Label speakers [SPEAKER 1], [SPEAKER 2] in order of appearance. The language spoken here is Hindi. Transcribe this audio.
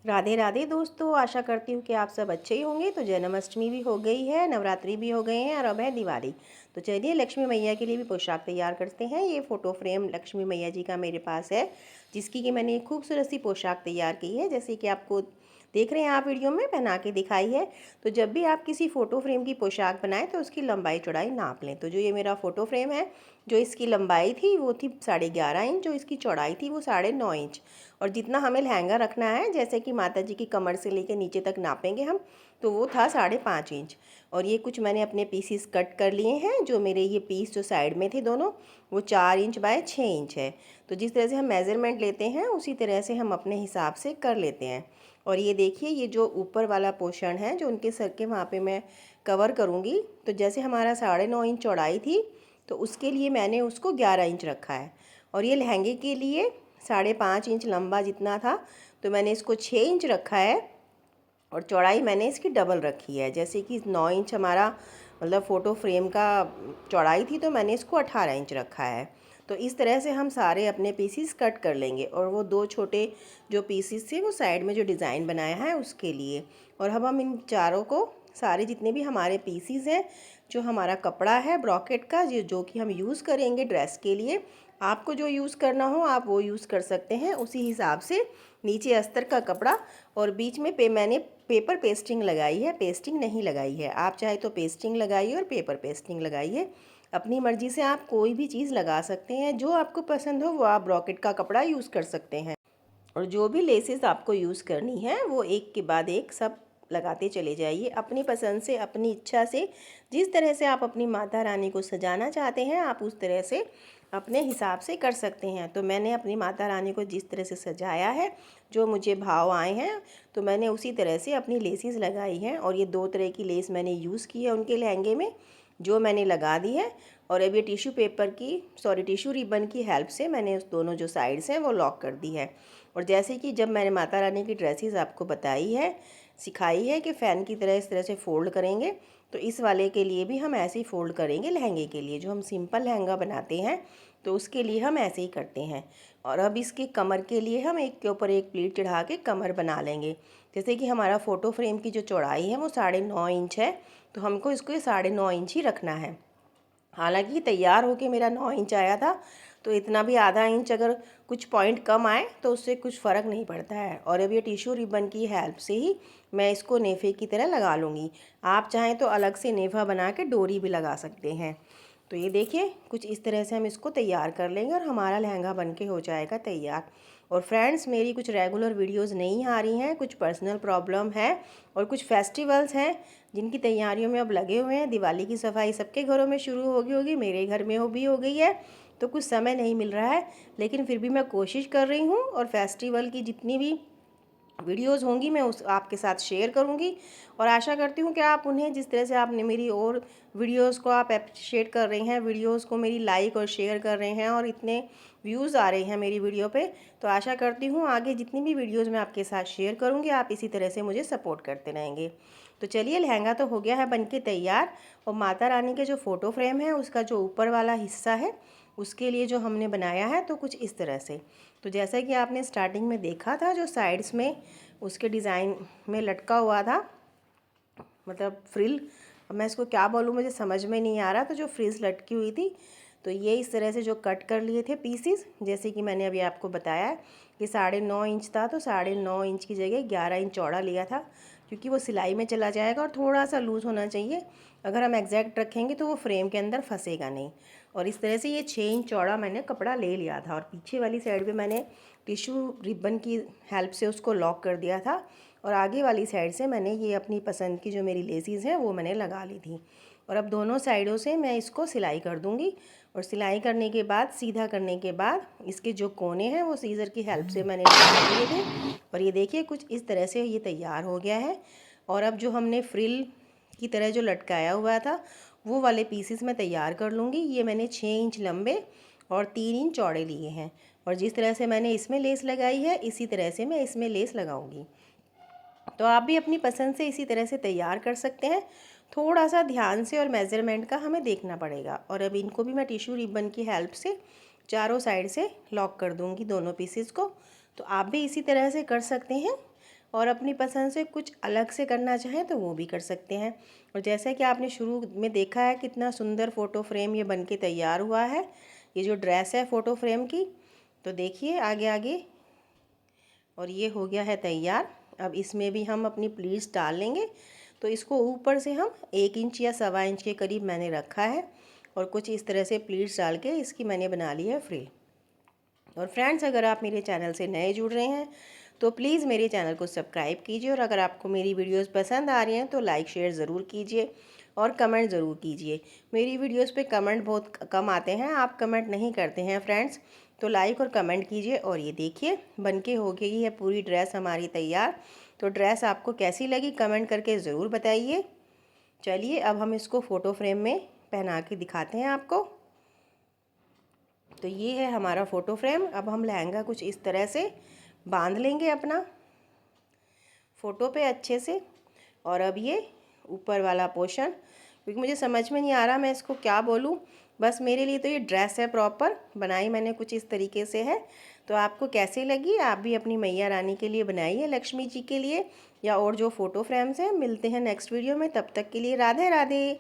[SPEAKER 1] राधे राधे दोस्तों, आशा करती हूँ कि आप सब अच्छे ही होंगे। तो जन्माष्टमी भी हो गई है, नवरात्रि भी हो गए हैं और अब है दिवाली। तो चलिए लक्ष्मी मैया के लिए भी पोशाक तैयार करते हैं। ये फ़ोटो फ्रेम लक्ष्मी मैया जी का मेरे पास है, जिसकी कि मैंने एक खूबसूरत सी पोशाक तैयार की है, जैसे कि आपको देख रहे हैं आप वीडियो में पहना के दिखाई है। तो जब भी आप किसी फ़ोटो फ्रेम की पोशाक बनाएं तो उसकी लंबाई चौड़ाई नाप लें। तो जो ये मेरा फ़ोटो फ्रेम है, जो इसकी लंबाई थी वो थी 11.5 इंच, जो इसकी चौड़ाई थी वो 9.5 इंच। और जितना हमें लहंगा रखना है, जैसे कि माता जी की कमर से लेकर नीचे तक नापेंगे हम, तो वो था 5.5 इंच। और ये कुछ मैंने अपने पीसीस कट कर लिए हैं। जो मेरे ये पीस जो साइड में थे दोनों, वो 4 इंच बाय 6 इंच है। तो जिस तरह से हम मेज़रमेंट लेते हैं उसी तरह से हम अपने हिसाब से कर लेते हैं। और ये देखिए, ये जो ऊपर वाला पोर्शन है जो उनके सर के वहाँ पे मैं कवर करूँगी, तो जैसे हमारा 9.5 इंच चौड़ाई थी, तो उसके लिए मैंने उसको 11 इंच रखा है। और ये लहंगे के लिए 5.5 इंच लंबा जितना था, तो मैंने इसको 6 इंच रखा है। और चौड़ाई मैंने इसकी डबल रखी है, जैसे कि 9 इंच हमारा मतलब फ़ोटो फ्रेम का चौड़ाई थी, तो मैंने इसको 18 इंच रखा है। तो इस तरह से हम सारे अपने पीसीस कट कर लेंगे। और वो दो छोटे जो पीसीस थे वो साइड में जो डिज़ाइन बनाया है उसके लिए। और अब हम इन चारों को, सारे जितने भी हमारे पीसीस हैं, जो हमारा कपड़ा है ब्रॉकेट का, जो कि हम यूज़ करेंगे ड्रेस के लिए, आपको जो यूज़ करना हो आप वो यूज़ कर सकते हैं उसी हिसाब से। नीचे अस्तर का कपड़ा और बीच में मैंने पेपर पेस्टिंग लगाई है, पेस्टिंग नहीं लगाई है। आप चाहे तो पेस्टिंग लगाइए और पेपर पेस्टिंग लगाइए, अपनी मर्ज़ी से आप कोई भी चीज़ लगा सकते हैं। जो आपको पसंद हो वो आप ब्रॉकेट का कपड़ा यूज़ कर सकते हैं। और जो भी लेसेस आपको यूज़ करनी है वो एक के बाद एक सब लगाते चले जाइए, अपनी पसंद से, अपनी इच्छा से। जिस तरह से आप अपनी माता रानी को सजाना चाहते हैं आप उस तरह से अपने हिसाब से कर सकते हैं। तो मैंने अपनी माता रानी को जिस तरह से सजाया है, जो मुझे भाव आए हैं, तो मैंने उसी तरह से अपनी लेसेस लगाई हैं। और ये 2 तरह की लेस मैंने यूज़ की है उनके लहंगे में, जो मैंने लगा दी है। और अब ये टिश्यू रिबन की हेल्प से मैंने उस दोनों जो साइड्स हैं वो लॉक कर दी है। और जैसे कि जब मैंने माता रानी की ड्रेसेस आपको बताई है, सिखाई है कि फ़ैन की तरह इस तरह से फ़ोल्ड करेंगे, तो इस वाले के लिए भी हम ऐसे ही फ़ोल्ड करेंगे। लहंगे के लिए जो हम सिंपल लहंगा बनाते हैं तो उसके लिए हम ऐसे ही करते हैं। और अब इसके कमर के लिए हम एक के ऊपर एक प्लीट चढ़ा के कमर बना लेंगे। जैसे कि हमारा फ़ोटो फ्रेम की जो चौड़ाई है वो 9.5 इंच है, तो हमको इसको 9.5 इंच ही रखना है। हालांकि तैयार होके मेरा 9 इंच आया था, तो इतना भी आधा इंच अगर कुछ पॉइंट कम आए तो उससे कुछ फ़र्क नहीं पड़ता है। और अब ये टिश्यू रिबन की हेल्प से ही मैं इसको नेफे की तरह लगा लूँगी। आप चाहें तो अलग से नेफा बना के डोरी भी लगा सकते हैं। तो ये देखिए, कुछ इस तरह से हम इसको तैयार कर लेंगे और हमारा लहंगा बन के हो जाएगा तैयार। और फ्रेंड्स, मेरी कुछ रेगुलर वीडियोस नहीं आ रही हैं, कुछ पर्सनल प्रॉब्लम है और कुछ फेस्टिवल्स हैं जिनकी तैयारियों में अब लगे हुए हैं। दिवाली की सफाई सबके घरों में शुरू होगी, मेरे घर में भी हो गई है, तो कुछ समय नहीं मिल रहा है। लेकिन फिर भी मैं कोशिश कर रही हूँ और फेस्टिवल की जितनी भी वीडियोस होंगी मैं उस आपके साथ शेयर करूंगी। और आशा करती हूँ कि आप उन्हें, जिस तरह से आपने मेरी और वीडियोस को आप अप्रिशिएट कर रहे हैं, वीडियोस को मेरी लाइक और शेयर कर रहे हैं और इतने व्यूज़ आ रहे हैं मेरी वीडियो पे, तो आशा करती हूँ आगे जितनी भी वीडियोस मैं आपके साथ शेयर करूँगी आप इसी तरह से मुझे सपोर्ट करते रहेंगे। तो चलिए, लहंगा तो हो गया है बनके तैयार। और माता रानी के जो फ़ोटो फ्रेम है उसका जो ऊपर वाला हिस्सा है, उसके लिए जो हमने बनाया है, तो कुछ इस तरह से। तो जैसा कि आपने स्टार्टिंग में देखा था, जो साइड्स में उसके डिज़ाइन में लटका हुआ था, मतलब फ्रिल, अब मैं इसको क्या बोलूँ मुझे समझ में नहीं आ रहा, तो जो फ्रिज लटकी हुई थी, तो ये इस तरह से जो कट कर लिए थे पीसीस, जैसे कि मैंने अभी आपको बताया कि 9.5 इंच था, तो 9.5 इंच की जगह 11 इंच चौड़ा लिया था, क्योंकि वो सिलाई में चला जाएगा और थोड़ा सा लूज़ होना चाहिए। अगर हम एग्जैक्ट रखेंगे तो वो फ्रेम के अंदर फंसेगा नहीं। और इस तरह से ये 6 इंच चौड़ा मैंने कपड़ा ले लिया था। और पीछे वाली साइड पे मैंने टिश्यू रिबन की हेल्प से उसको लॉक कर दिया था। और आगे वाली साइड से मैंने ये अपनी पसंद की जो मेरी लेसीज़ हैं वो मैंने लगा ली थी। और अब दोनों साइडों से मैं इसको सिलाई कर दूँगी। और सिलाई करने के बाद, सीधा करने के बाद, इसके जो कोने हैं वो सीज़र की हेल्प से मैंने निकाल लिए थे। और ये देखिए, कुछ इस तरह से ये तैयार हो गया है। और अब जो हमने फ्रिल की तरह जो लटकाया हुआ था वो वाले पीसेस मैं तैयार कर लूँगी। ये मैंने 6 इंच लंबे और 3 इंच चौड़े लिए हैं। और जिस तरह से मैंने इसमें लेस लगाई है इसी तरह से मैं इसमें लेस लगाऊंगी। तो आप भी अपनी पसंद से इसी तरह से तैयार कर सकते हैं। थोड़ा सा ध्यान से और मेज़रमेंट का हमें देखना पड़ेगा। और अब इनको भी मैं टिश्यू रिबन की हेल्प से चारों साइड से लॉक कर दूंगी दोनों पीसेस को। तो आप भी इसी तरह से कर सकते हैं। और अपनी पसंद से कुछ अलग से करना चाहें तो वो भी कर सकते हैं। और जैसे कि आपने शुरू में देखा है कितना सुंदर फ़ोटो फ्रेम ये बन के तैयार हुआ है, ये जो ड्रेस है फ़ोटो फ्रेम की। तो देखिए आगे आगे, और ये हो गया है तैयार। अब इसमें भी हम अपनी प्लीट्स डाल लेंगे। तो इसको ऊपर से हम 1 इंच या 1.25 इंच के करीब मैंने रखा है, और कुछ इस तरह से प्लीट्स डाल के इसकी मैंने बना ली है फ्रिल। और फ्रेंड्स, अगर आप मेरे चैनल से नए जुड़ रहे हैं तो प्लीज़ मेरे चैनल को सब्सक्राइब कीजिए, और अगर आपको मेरी वीडियोस पसंद आ रही हैं तो लाइक शेयर ज़रूर कीजिए और कमेंट ज़रूर कीजिए। मेरी वीडियोस पे कमेंट बहुत कम आते हैं, आप कमेंट नहीं करते हैं फ्रेंड्स, तो लाइक और कमेंट कीजिए। और ये देखिए बनके हो गई है पूरी ड्रेस हमारी तैयार। तो ड्रेस आपको कैसी लगी कमेंट करके ज़रूर बताइए। चलिए अब हम इसको फ़ोटो फ्रेम में पहना के दिखाते हैं आपको। तो ये है हमारा फ़ोटो फ्रेम। अब हम लहंगा कुछ इस तरह से बांध लेंगे अपना फ़ोटो पे अच्छे से। और अब ये ऊपर वाला पोर्शन, क्योंकि मुझे समझ में नहीं आ रहा मैं इसको क्या बोलूँ, बस मेरे लिए तो ये ड्रेस है, प्रॉपर बनाई मैंने कुछ इस तरीके से है। तो आपको कैसे लगी, आप भी अपनी मैया रानी के लिए बनाइए, लक्ष्मी जी के लिए, या और जो फ़ोटो फ्रेम्स हैं। मिलते हैं नेक्स्ट वीडियो में, तब तक के लिए राधे राधे।